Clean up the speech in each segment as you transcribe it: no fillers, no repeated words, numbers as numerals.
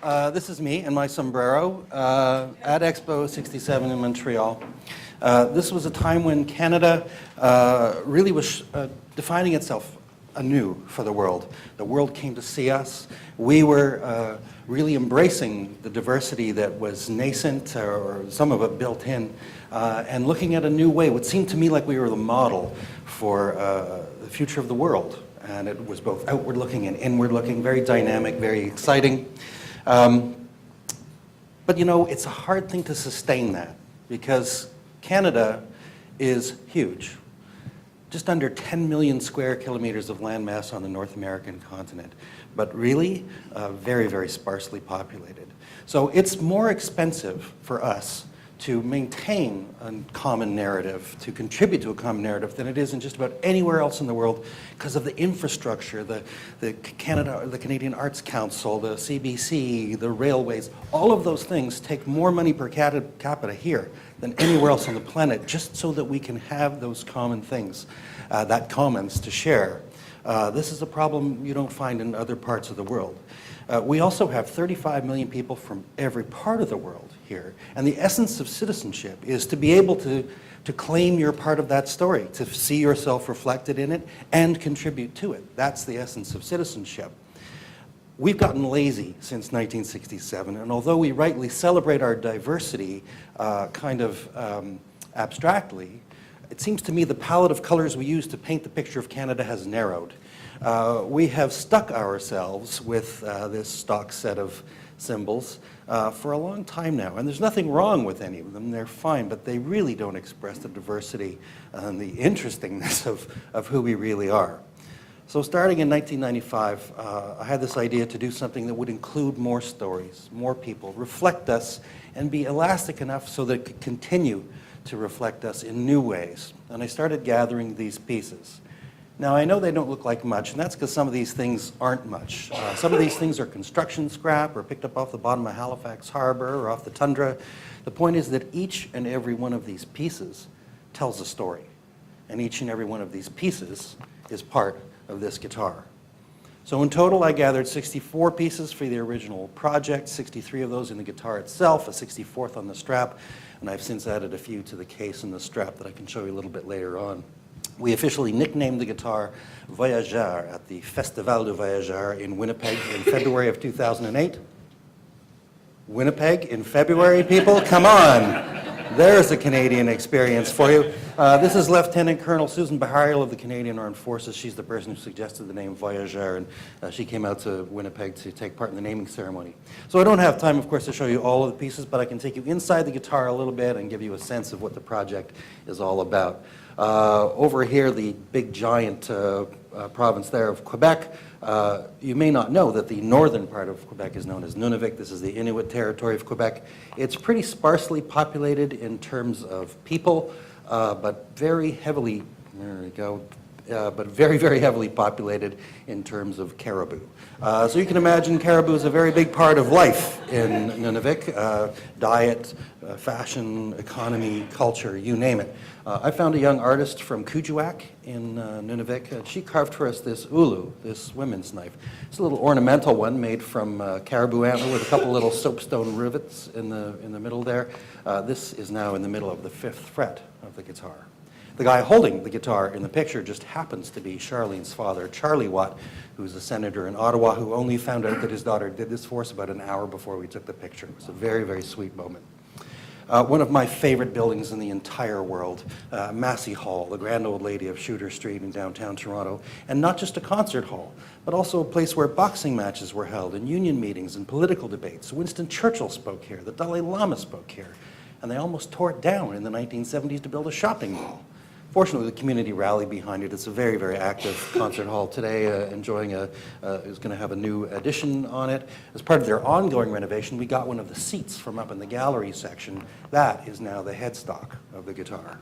This is me and my sombrero at Expo 67 in Montreal. This was a time when Canada really was defining itself anew for the world. The world came to see us. We were really embracing the diversity that was nascent or some of it built in and looking at a new way. What seemed to me like we were the model for the future of the world. And it was both outward looking and inward looking, very dynamic, very exciting. But you know, it's a hard thing to sustain that because Canada is huge. Just under 10 million square kilometers of landmass on the North American continent, but really very, very sparsely populated. So it's more expensive for us to maintain a common narrative, to contribute to a common narrative than it is in just about anywhere else in the world because of the infrastructure, the Canadian Arts Council, the CBC, the railways. All of those things take more money per capita here than anywhere else on the planet just so that we can have those common things, that commons to share. This is a problem you don't find in other parts of the world. We also have 35 million people from every part of the world here. And the essence of citizenship is to be able to claim you're part of that story, to see yourself reflected in it and contribute to it. That's the essence of citizenship. We've gotten lazy since 1967, and although we rightly celebrate our diversity abstractly, it seems to me the palette of colors we use to paint the picture of Canada has narrowed. We have stuck ourselves with this stock set of symbols for a long time now, and there's nothing wrong with any of them. They're fine, but they really don't express the diversity and the interestingness of who we really are. So starting in 1995, I had this idea to do something that would include more stories, more people, reflect us, and be elastic enough so that it could continue to reflect us in new ways. And I started gathering these pieces. Now, I know they don't look like much, and that's because some of these things aren't much. Some of these things are construction scrap or picked up off the bottom of Halifax Harbor or off the tundra. The point is that each and every one of these pieces tells a story, and each and every one of these pieces is part of this guitar. So in total, I gathered 64 pieces for the original project, 63 of those in the guitar itself, a 64th on the strap, and I've since added a few to the case and the strap that I can show you a little bit later on. We officially nicknamed the guitar Voyageur at the Festival de Voyageurs in Winnipeg in February of 2008. Winnipeg in February, people? Come on! There's a Canadian experience for you. This is Lieutenant Colonel Susan Baharial of the Canadian Armed Forces. She's the person who suggested the name Voyageur, and she came out to Winnipeg to take part in the naming ceremony. So I don't have time, of course, to show you all of the pieces, but I can take you inside the guitar a little bit and give you a sense of what the project is all about. Over here, the big giant province there of Quebec, you may not know that the northern part of Quebec is known as Nunavik. This is the Inuit territory of Quebec. It's pretty sparsely populated in terms of people, but very heavily, there we go, but very, very heavily populated in terms of caribou. So you can imagine caribou is a very big part of life in Nunavik, diet, fashion, economy, culture, you name it. I found a young artist from Kuujjuaq in Nunavik, and she carved for us this ulu, this women's knife. It's a little ornamental one made from caribou antler with a couple little soapstone rivets in the middle there. This is now in the middle of the 5th fret of the guitar. The guy holding the guitar in the picture just happens to be Charlene's father, Charlie Watt, who's a senator in Ottawa, who only found out that his daughter did this for us about an hour before we took the picture. It was a very, very sweet moment. One of my favorite buildings in the entire world, Massey Hall, the grand old lady of Shooter Street in downtown Toronto, and not just a concert hall, but also a place where boxing matches were held and union meetings and political debates. Winston Churchill spoke here, the Dalai Lama spoke here, and they almost tore it down in the 1970s to build a shopping mall. Fortunately, the community rallied behind it. It's a very, very active concert hall today, is going to have a new addition on it. As part of their ongoing renovation, we got one of the seats from up in the gallery section. That is now the headstock of the guitar.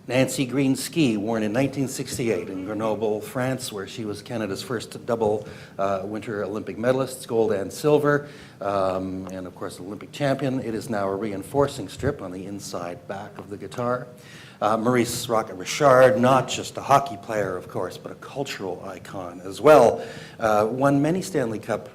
Nancy Green ski, worn in 1968 in Grenoble, France, where she was Canada's first double Winter Olympic medalist, gold and silver, and of course Olympic champion. It is now a reinforcing strip on the inside back of the guitar. Maurice Rocket Richard, not just a hockey player, of course, but a cultural icon as well. Won many Stanley Cup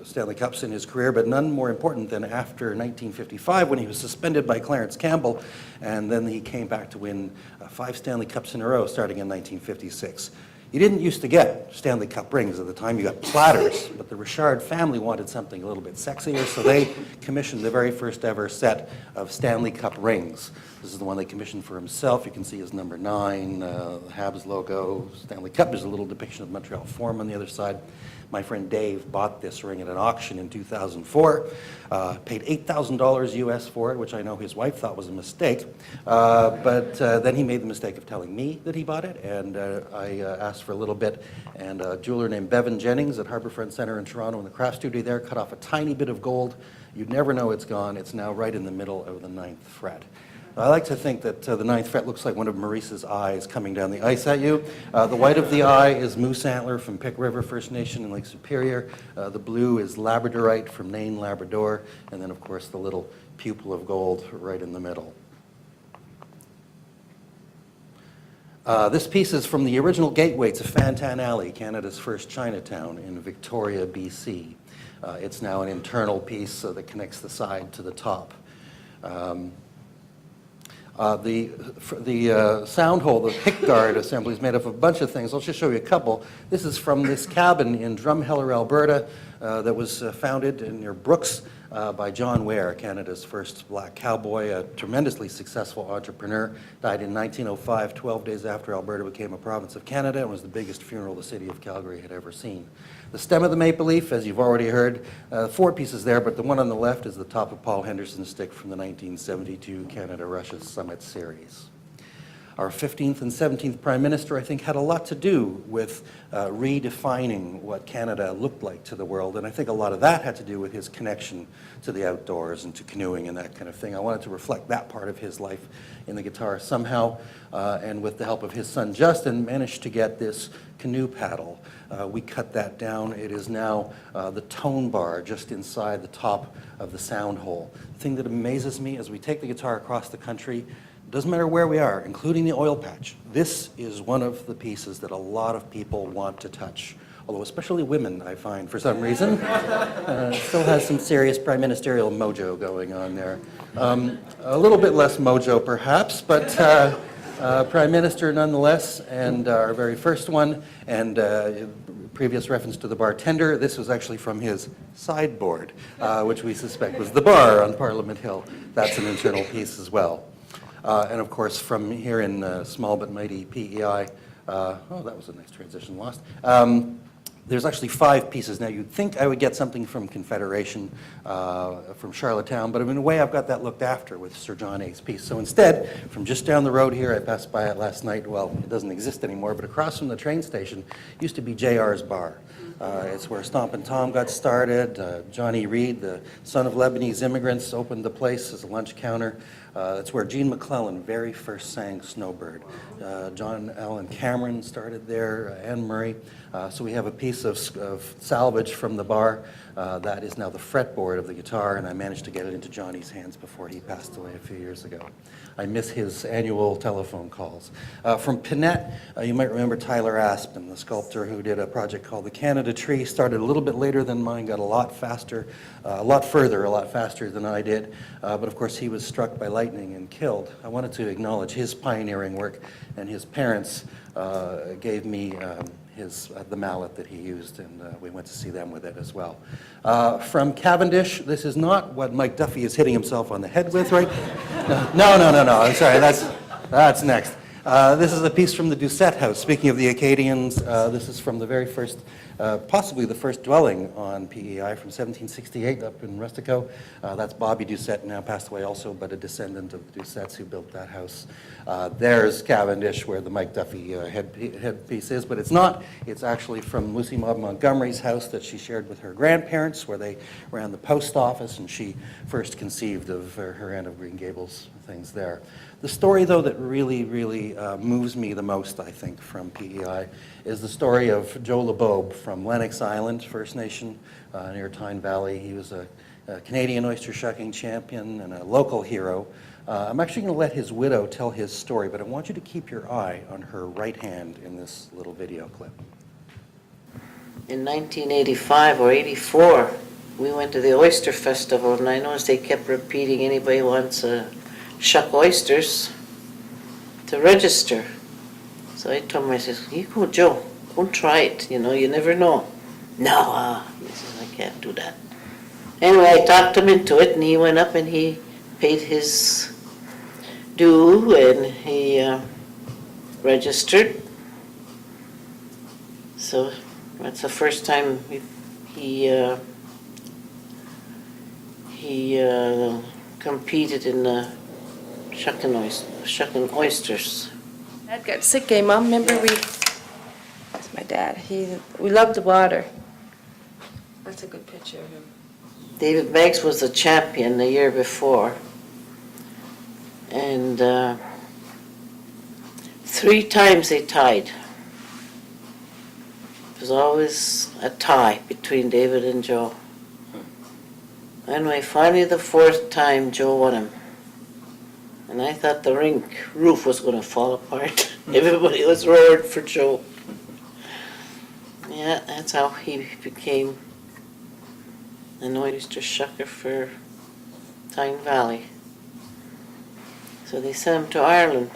Stanley Cups in his career, but none more important than after 1955 when he was suspended by Clarence Campbell, and then he came back to win 5 Stanley Cups in a row starting in 1956. You didn't used to get Stanley Cup rings at the time, you got platters, but the Richard family wanted something a little bit sexier, so they commissioned the very first ever set of Stanley Cup rings. This is the one they commissioned for himself. You can see his number 9, the Habs logo, Stanley Cup. There's a little depiction of Montreal Forum on the other side. My friend Dave bought this ring at an auction in 2004, paid $8,000 US for it, which I know his wife thought was a mistake, but then he made the mistake of telling me that he bought it, and I asked for a little bit, and a jeweler named Bevan Jennings at Harbourfront Centre in Toronto in the craft studio there cut off a tiny bit of gold. You'd never know it's gone. It's now right in the middle of the 9th fret. I like to think that the 9th fret looks like one of Maurice's eyes coming down the ice at you. The white of the eye is moose antler from Pick River First Nation in Lake Superior. The blue is labradorite from Nain, Labrador. And then, of course, the little pupil of gold right in the middle. This piece is from the original gateway to Fantan Alley, Canada's first Chinatown in Victoria, BC. It's now an internal piece that connects the side to the top. The sound hole, the pickguard assembly is made up of a bunch of things. I'll just show you a couple. This is from this cabin in Drumheller, Alberta, that was founded near Brooks by John Ware, Canada's first black cowboy, a tremendously successful entrepreneur. Died in 1905, 12 days after Alberta became a province of Canada, and was the biggest funeral the city of Calgary had ever seen. The stem of the maple leaf, as you've already heard, 4 pieces there, but the one on the left is the top of Paul Henderson's stick from the 1972 Canada-Russia Summit Series. Our 15th and 17th Prime Minister, I think, had a lot to do with redefining what Canada looked like to the world, and I think a lot of that had to do with his connection to the outdoors and to canoeing and that kind of thing. I wanted to reflect that part of his life in the guitar somehow, and with the help of his son Justin, managed to get this canoe paddle. We cut that down. It is now the tone bar just inside the top of the sound hole. The thing that amazes me as we take the guitar across the country, doesn't matter where we are, including the oil patch, this is one of the pieces that a lot of people want to touch. Although especially women, I find, for some reason. Still has some serious prime ministerial mojo going on there. A little bit less mojo, perhaps, but Prime Minister nonetheless, and our very first one, and previous reference to the bartender. This was actually from his sideboard, which we suspect was the bar on Parliament Hill. That's an internal piece as well. And of course, from here in small but mighty PEI, oh, that was a nice transition, lost. There's actually 5 pieces. Now, you'd think I would get something from Confederation, from Charlottetown, but in a way, I've got that looked after with Sir John A.'s piece. So instead, from just down the road here, I passed by it last night. Well, it doesn't exist anymore, but across from the train station used to be JR's Bar. It's where Stompin' Tom got started. Johnny Reed, the son of Lebanese immigrants, opened the place as a lunch counter. It's where Gene McClellan very first sang Snowbird. John Allen Cameron started there, Anne Murray. So we have a piece of salvage from the bar. That is now the fretboard of the guitar, and I managed to get it into Johnny's hands before he passed away a few years ago. I miss his annual telephone calls. From Pinette, you might remember Tyler Aspen, the sculptor who did a project called the Canada Tree. Started a little bit later than mine, got a lot faster, a lot further, a lot faster than I did. But of course, he was struck by lightning and killed. I wanted to acknowledge his pioneering work, and his parents gave me the mallet that he used, and we went to see them with it as well. From Cavendish, this is not what Mike Duffy is hitting himself on the head with, right? No, I'm sorry, that's next. This is a piece from the Doucette House. Speaking of the Acadians, this is from the very first, possibly the first dwelling on PEI from 1768 up in Rustico. That's Bobby Doucette, now passed away also, but a descendant of the Doucettes who built that house. There's Cavendish, where the Mike Duffy headpiece is, but it's not. It's actually from Lucy Maud Montgomery's house that she shared with her grandparents, where they ran the post office, and she first conceived of her Anne of Green Gables things there. The story, though, that really moves me the most, I think, from PEI is the story of Joe LeBobe from Lennox Island, First Nation, near Tyne Valley. He was a Canadian oyster shucking champion and a local hero. I'm actually going to let his widow tell his story, but I want you to keep your eye on her right hand in this little video clip. in 1985 or 84, we went to the oyster festival, and I noticed they kept repeating, anybody wants shuck oysters to register. So I told him, I said, you go, Joe, go try it, you never know. No, he says, I can't do that. Anyway, I talked him into it, and he went up and he paid his due, and he registered. So that's the first time he competed in shucking oysters. Dad got sick, eh, Mom? Remember that's my dad. We loved the water. That's a good picture of him. David Beggs was the champion the year before, and 3 times they tied. It was always a tie between David and Joe. Anyway, finally the 4th time Joe won him. And I thought the rink roof was going to fall apart. Everybody was roaring for Joe. Yeah, that's how he became an oyster shucker for Tyne Valley. So they sent him to Ireland.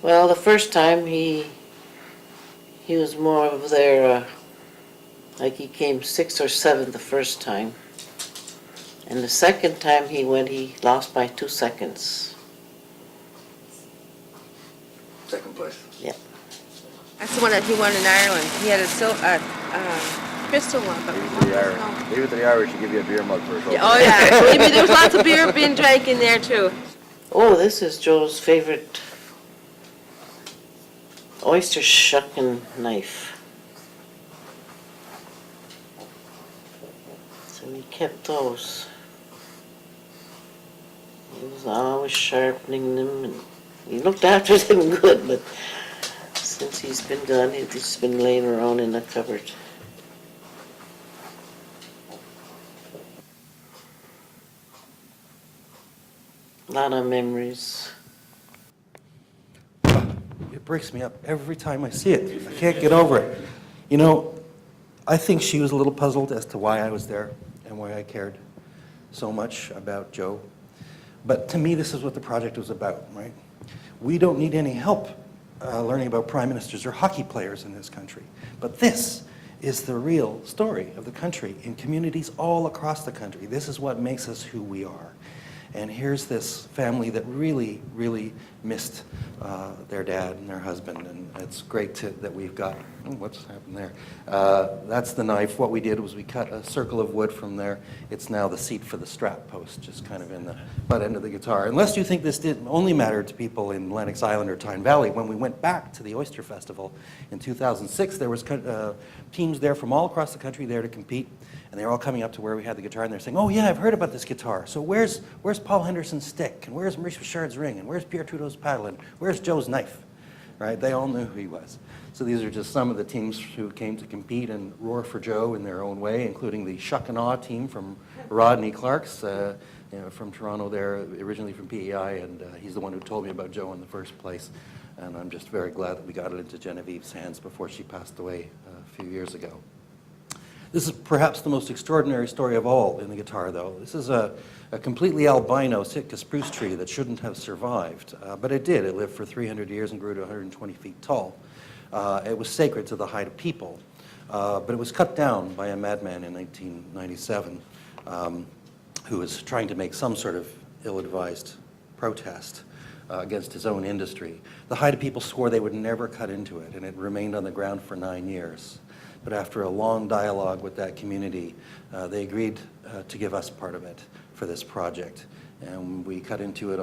Well, the first time he was more of their, like he came 6th or 7th the first time. And the second time he went, he lost by 2 seconds. Second place. Yeah. That's the one that he won in Ireland. He had a crystal one, but Leave it to the Irish to give you a beer mug for a trophy. Yeah, oh yeah. Maybe there was lots of beer being drank in there too. Oh, this is Joe's favorite oyster shucking knife. So he kept those. He was always sharpening them, and he looked after them good, but since he's been gone, he's just been laying around in the cupboard. A lot of memories. It breaks me up every time I see it. I can't get over it. I think she was a little puzzled as to why I was there and why I cared so much about Joe. But to me, this is what the project was about, right? We don't need any help learning about prime ministers or hockey players in this country. But this is the real story of the country in communities all across the country. This is what makes us who we are. And here's this family that really, really missed their dad and their husband. And it's great that we've got, what's happened there? That's the knife. What we did was we cut a circle of wood from there. It's now the seat for the strap post, just kind of in the butt end of the guitar. Unless you think this didn't only matter to people in Lennox Island or Tyne Valley, when we went back to the Oyster Festival in 2006, there was teams there from all across the country there to compete. And they were all coming up to where we had the guitar, and they're saying, oh yeah, I've heard about this guitar. So where's Paul Henderson's stick? And where's Maurice Richard's ring? And where's Pierre Trudeau's paddle? And where's Joe's knife? Right? They all knew who he was. So these are just some of the teams who came to compete and roar for Joe in their own way, including the Shuck and Awe team from Rodney Clark's, from Toronto there, originally from PEI, and he's the one who told me about Joe in the first place. And I'm just very glad that we got it into Genevieve's hands before she passed away a few years ago. This is perhaps the most extraordinary story of all in the guitar, though. This is a completely albino Sitka spruce tree that shouldn't have survived, but it did. It lived for 300 years and grew to 120 feet tall. It was sacred to the Haida people, but it was cut down by a madman in 1997 who was trying to make some sort of ill-advised protest against his own industry. The Haida people swore they would never cut into it, and it remained on the ground for 9 years. But after a long dialogue with that community, they agreed to give us part of it for this project. And we cut into it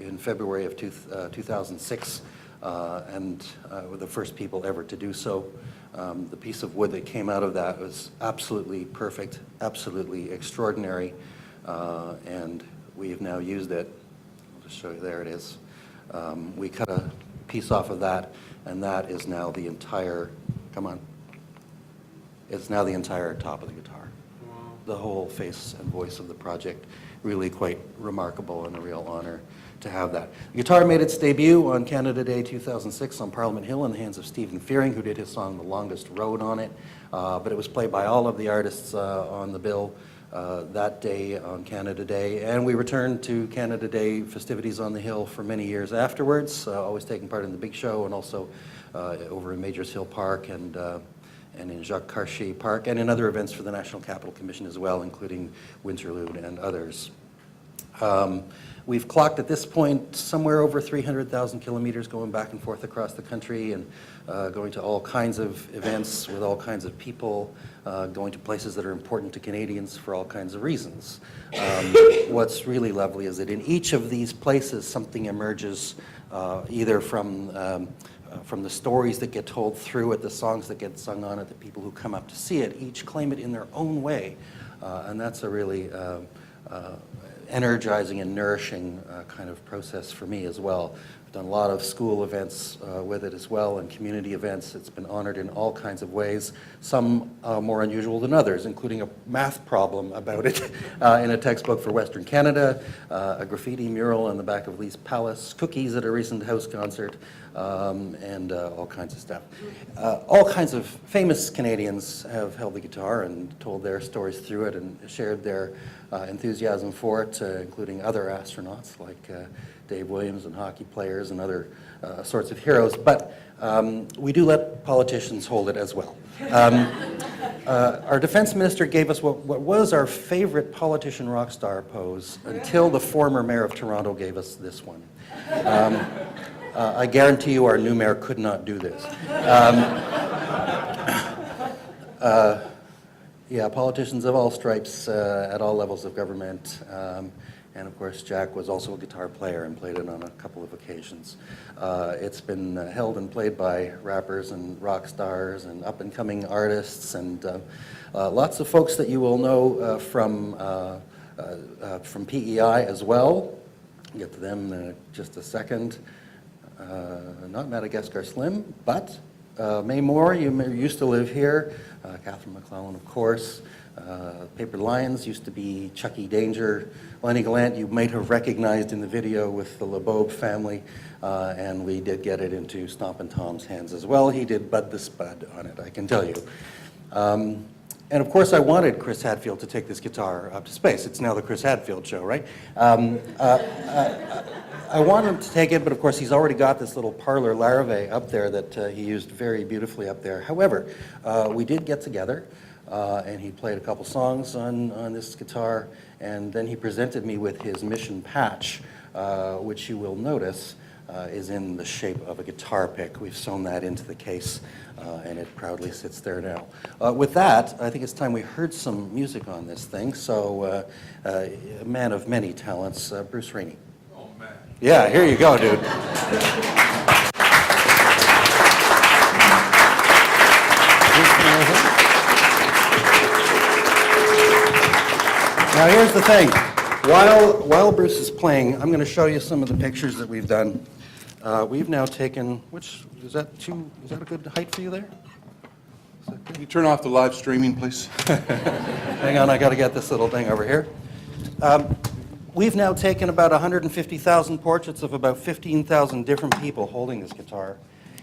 in February of 2006, and were the first people ever to do so. The piece of wood that came out of that was absolutely perfect, absolutely extraordinary, and we have now used it. I'll just show you, there it is. We cut a piece off of that, and that is now the entire, come on. It's now the entire top of the guitar. the whole face and voice of the project. Really quite remarkable and a real honor to have that. The guitar made its debut on Canada Day 2006 on Parliament Hill in the hands of Stephen Fearing, who did his song The Longest Road on it. But it was played by all of the artists on the bill that day on Canada Day. And we returned to Canada Day festivities on the Hill for many years afterwards, always taking part in the big show and also over in Majors Hill Park and in Jacques Cartier Park, and in other events for the National Capital Commission as well, including Winterlude and others. We've clocked at this point somewhere over 300,000 kilometers going back and forth across the country and going to all kinds of events with all kinds of people, going to places that are important to Canadians for all kinds of reasons. What's really lovely is that in each of these places something emerges either from the stories that get told through it, the songs that get sung on it, the people who come up to see it, each claim it in their own way. And that's a really energizing and nourishing kind of process for me as well. I've done a lot of school events with it as well and community events. It's been honored in all kinds of ways, some more unusual than others, including a math problem about it in a textbook for Western Canada, a graffiti mural on the back of Lee's Palace, cookies at a recent house concert, and all kinds of stuff. All kinds of famous Canadians have held the guitar and told their stories through it and shared their enthusiasm for it, including other astronauts like Dave Williams and hockey players and other sorts of heroes. But we do let politicians hold it as well. Our defense minister gave us what was our favorite politician rock star pose until the former mayor of Toronto gave us this one. I guarantee you our new mayor could not do this. Yeah, politicians of all stripes at all levels of government. And of course, Jack was also a guitar player and played it on a couple of occasions. It's been held and played by rappers and rock stars and up-and-coming artists and lots of folks that you will know from PEI as well. I'll get to them in just a second. Not Madagascar Slim, but May Moore, used to live here. Catherine McClellan, of course. Paper Lions used to be Chucky Danger. Lennie Gallant, you might have recognized in the video with the LeBeau family, and we did get it into Stompin' Tom's hands as well. He did Bud the Spud on it, I can tell you. And of course, I wanted Chris Hadfield to take this guitar up to space. It's now the Chris Hadfield show, right? I want him to take it, but of course he's already got this little parlor Larrivee up there that he used very beautifully up there. However, we did get together, and he played a couple songs on this guitar, and then he presented me with his mission patch, which you will notice is in the shape of a guitar pick. We've sewn that into the case, and it proudly sits there now. With that, I think it's time we heard some music on this thing, so a man of many talents, Bruce Rainey. Oh, man. Yeah, here you go, dude. Now here's the thing. While Bruce is playing, I'm going to show you some of the pictures that we've done. We've now taken, is that a good height for you there? Can you turn off the live streaming, please? Hang on, I got to get this little thing over here. We've now taken about 150,000 portraits of about 15,000 different people holding this guitar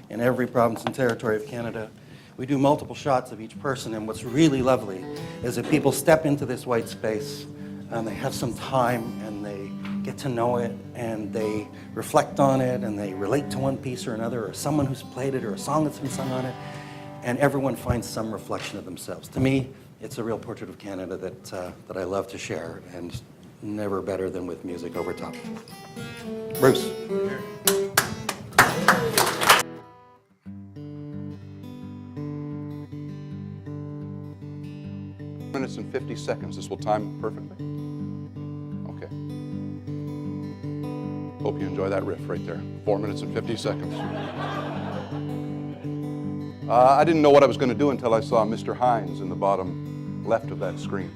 in every province and territory of Canada. We do multiple shots of each person, and what's really lovely is that people step into this white space and they have some time and they get to know it and they reflect on it and they relate to one piece or another or someone who's played it or a song that's been sung on it, and everyone finds some reflection of themselves. To me, it's a real portrait of Canada that I love to share, and never better than with music over top. Bruce. Minutes and 50 seconds. This will time perfectly. Okay. Hope you enjoy that riff right there. 4 minutes and 50 seconds. I didn't know what I was going to do until I saw Mr. Hines in the bottom left of that screen,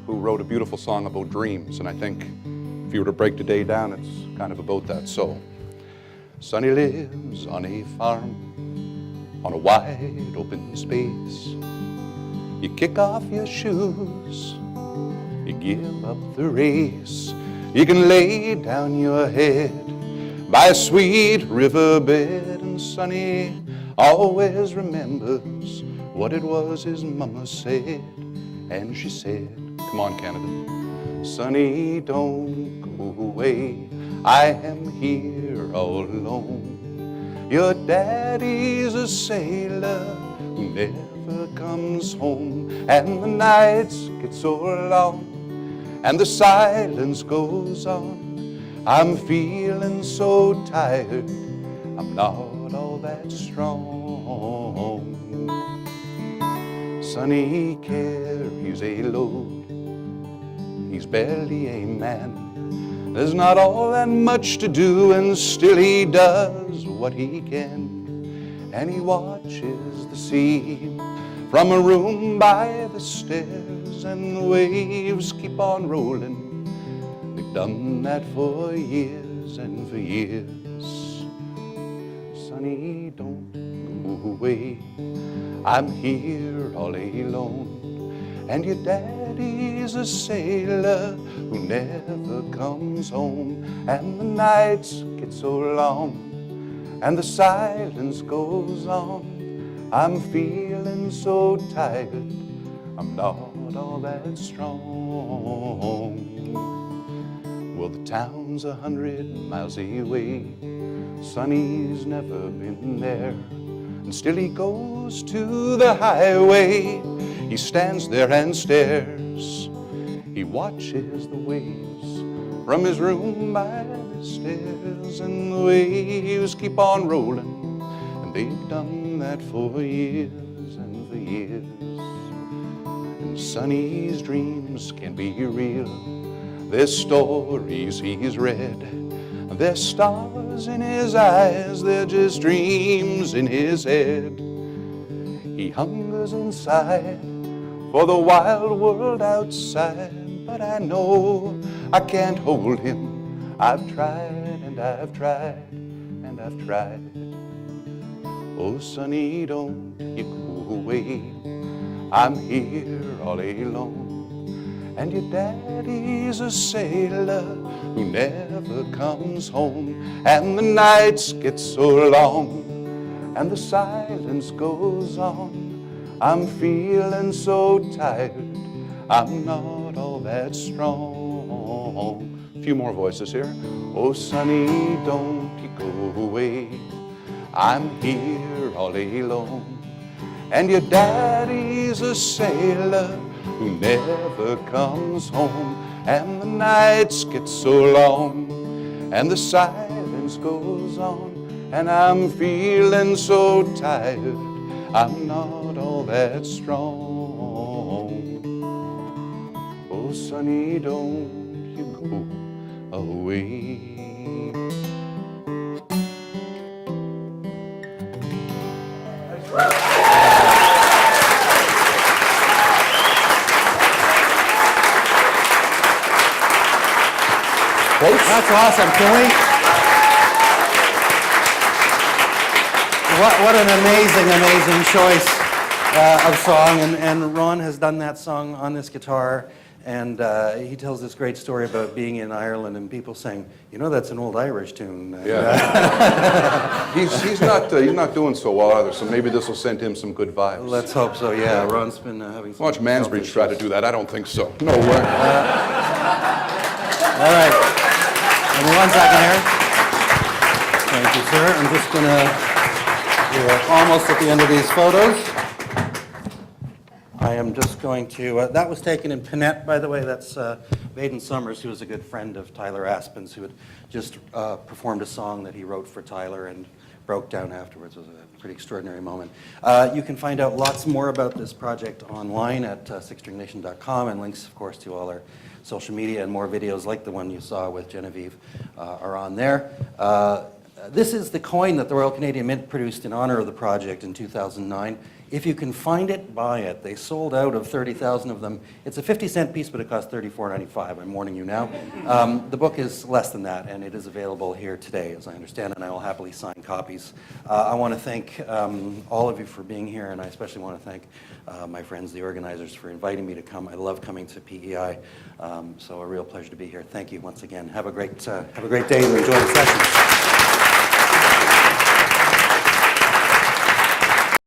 who wrote a beautiful song about dreams. And I think if you were to break the day down, it's kind of about that. So, Sonny lives on a farm on a wide open space. You kick off your shoes You give up the race, you can lay down your head by a sweet riverbed, and Sonny always remembers what it was his mama said. And she said, come on, Canada, Sonny, don't go away, I am here all alone. Your daddy's a sailor who never comes home, and the nights get so long and the silence goes on. I'm feeling so tired, I'm not all that strong. Sonny carries a load, he's barely a man. There's not all that much to do, and still he does what he can. And he watches the sea from a room by the stairs, and the waves keep on rolling. They've done that for years and for years. Sonny, don't go away, I'm here all alone. And your daddy's a sailor who never comes home, and the nights get so long and the silence goes on. I'm feeling so tired, I'm not all that strong. Well, the town's 100 miles away, Sonny's never been there, and still he goes to the highway. He stands there and stares, he watches the waves from his room by the stairs, and the waves keep on rolling, and they've done that for years and for years. And Sonny's dreams can be real, there's stories he's read, there's stars in his eyes, they're just dreams in his head. He hungers inside for the wild world outside, but I know I can't hold him. I've tried and I've tried and I've tried. Oh, Sonny, don't you go away, I'm here all alone. And your daddy's a sailor who never comes home, and the nights get so long and the silence goes on. I'm feeling so tired, I'm not all that strong. A few more voices here. Oh, Sonny, don't you go away, I'm here all alone. And your daddy's a sailor who never comes home, and the nights get so long and the silence goes on, and I'm feeling so tired, I'm not all that strong. Oh, Sonny, don't you go away. That's awesome. Can we? What an amazing choice of song. And Ron has done that song on this guitar. And he tells this great story about being in Ireland and people saying, you know, that's an old Irish tune. Yeah. he's not doing so well either, so maybe this will send him some good vibes. Let's hope so, yeah. Ron's been having some... Watch Mansbridge try to do that. I don't think so. No way. All right. Give me 1 second here. Thank you, sir. I'm just going to... We're almost at the end of these photos. I am just going to... that was taken in Pinette, by the way. That's Baden Summers, who was a good friend of Tyler Aspen's, who had just performed a song that he wrote for Tyler and broke down afterwards. It was a pretty extraordinary moment. You can find out lots more about this project online at sixstringnation.com, and links, of course, to all our social media, and more videos like the one you saw with Genevieve are on there. This is the coin that the Royal Canadian Mint produced in honor of the project in 2009. If you can find it, buy it. They sold out of 30,000 of them. It's a 50-cent piece, but it costs $34.95. I'm warning you now. The book is less than that, and it is available here today, as I understand it, and I will happily sign copies. I want to thank all of you for being here, and I especially want to thank my friends, the organizers, for inviting me to come. I love coming to PEI, so a real pleasure to be here. Thank you once again. Have a great day and enjoy the session.